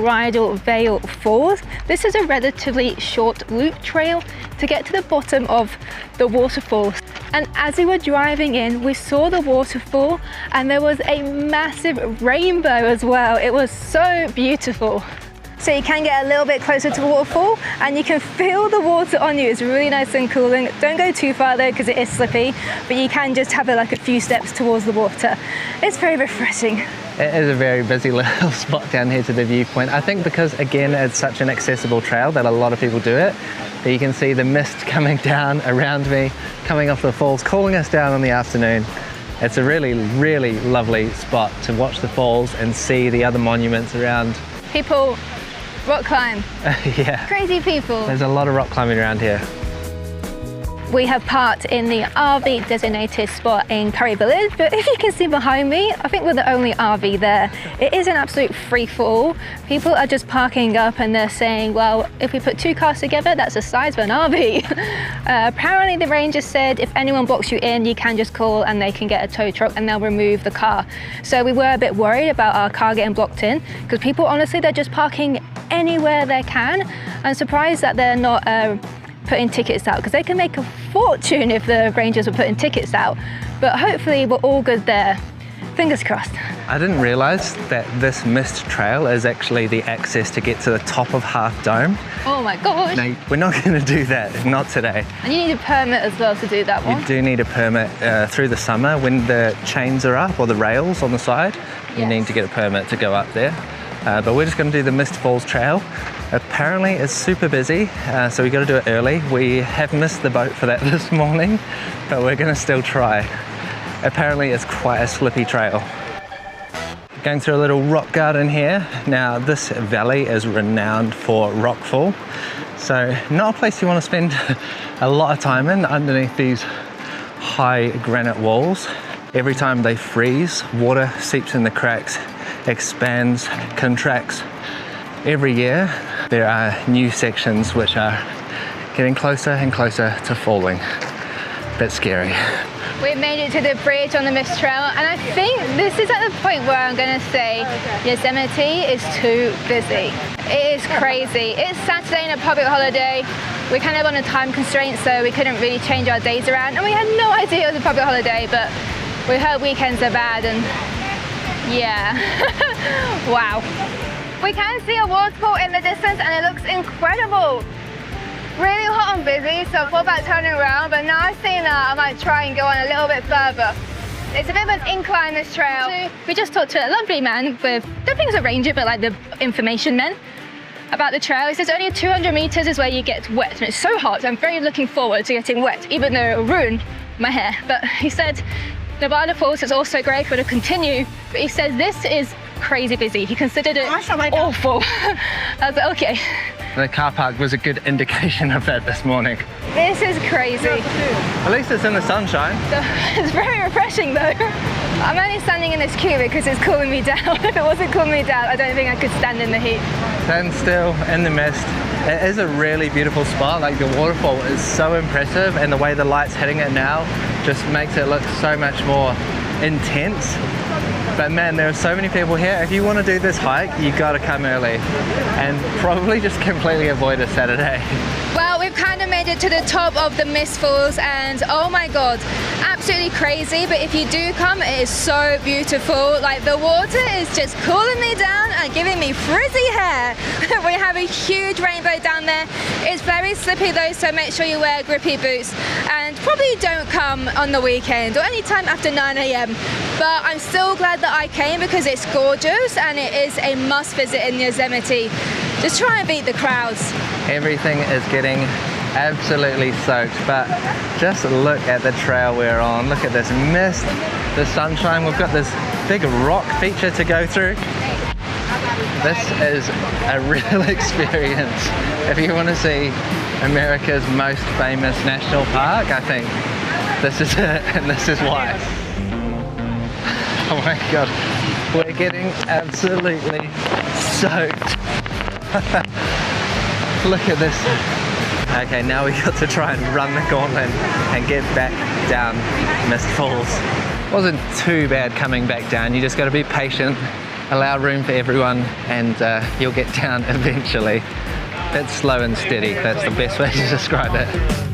Bridal Veil Falls. This is a relatively short loop trail to get to the bottom of the waterfall. And as we were driving in, we saw the waterfall and there was a massive rainbow as well. It was so beautiful. So you can get a little bit closer to the waterfall and you can feel the water on you. It's really nice and cooling. Don't go too far though because it is slippy, but you can just have like a few steps towards the water. It's very refreshing. It is a very busy little spot down here to the viewpoint. I think because again it's such an accessible trail that a lot of people do it. But you can see the mist coming down around me, coming off the falls, cooling us down in the afternoon. It's a really, really lovely spot to watch the falls and see the other monuments around. People rock climb. Yeah. Crazy people. There's a lot of rock climbing around here. We have parked in the RV designated spot in Curry Village, but if you can see behind me, I think we're the only RV there. It is an absolute free for all. People are just parking up and they're saying, well, if we put two cars together, that's the size of an RV. Apparently the ranger said if anyone blocks you in, you can just call and they can get a tow truck and they'll remove the car. So we were a bit worried about our car getting blocked in because people, honestly, they're just parking anywhere they can. I'm surprised that they're not putting tickets out because they can make a fortune if the rangers were putting tickets out, but hopefully we're all good there. Fingers crossed. I didn't realize that this mist trail is actually the access to get to the top of Half Dome. Oh my gosh. No, we're not going to do that, not today. And you need a permit as well to do that one. You do need a permit through the summer when the chains are up or the rails on the side. You Yes. need to get a permit to go up there. But we're just going to do the Mist Falls Trail. Apparently it's super busy, so we got to do it early. We have missed the boat for that this morning, but we're going to still try. Apparently it's quite a slippy trail. Going through a little rock garden here. Now this valley is renowned for rockfall, so not a place you want to spend a lot of time in underneath these high granite walls. Every time they freeze, water seeps in the cracks, expands, contracts. Every year there are new sections which are getting closer and closer to falling. Bit scary. We made it to the bridge on the Mist Trail, and I think this is at the point where I'm going to say Yosemite is too busy. It is crazy. It's Saturday and a public holiday. We're kind of on a time constraint, so we couldn't really change our days around, and we had no idea it was a public holiday, but we heard weekends are bad, and yeah. Wow. We can see a waterfall in the distance and it looks incredible. Really hot and busy, so I thought about turning around, but now I've seen that, I might try and go on a little bit further. It's a bit of an incline, this trail. We just talked to a lovely man with, I don't think it's a ranger, but like the information men about the trail. He says only 200 meters is where you get wet, and it's so hot. I'm very looking forward to getting wet, even though it will ruin my hair. But he said Nevada Falls is also great, we're going to continue. But he says this is crazy busy. He considered it awful. I was like, okay. The car park was a good indication of that this morning. This is crazy. At least it's in the sunshine. It's very refreshing though. I'm only standing in this queue because it's cooling me down. If it wasn't cooling me down, I don't think I could stand in the heat. Stand still in the mist. It is a really beautiful spot. Like the waterfall is so impressive, and the way the light's hitting it now just makes it look so much more intense. But man, there are so many people here. If you want to do this hike, you got to come early and probably just completely avoid a Saturday. Well, we've kind of made it to the top of the Mist Falls, and oh my god, absolutely crazy. But if you do come, it is so beautiful. Like the water is just cooling me down and giving me frizzy hair. We have a huge rainbow down there. It's very slippy though, so make sure you wear grippy boots, and probably don't come on the weekend or anytime after 9 AM. But I'm still glad that I came because it's gorgeous and it is a must visit in Yosemite. Just try and beat the crowds. Everything is getting absolutely soaked, but just look at the trail we're on. Look at this mist, the sunshine. We've got this big rock feature to go through. This is a real experience. If you want to see America's most famous national park, I think this is it, and this is why. Oh my god, we're getting absolutely soaked. Look at this. Okay, now we got to try and run the gauntlet and get back down Mist Falls. Wasn't too bad coming back down. You just got to be patient. allow room for everyone, and you'll get down eventually. It's slow and steady, that's the best way to describe it.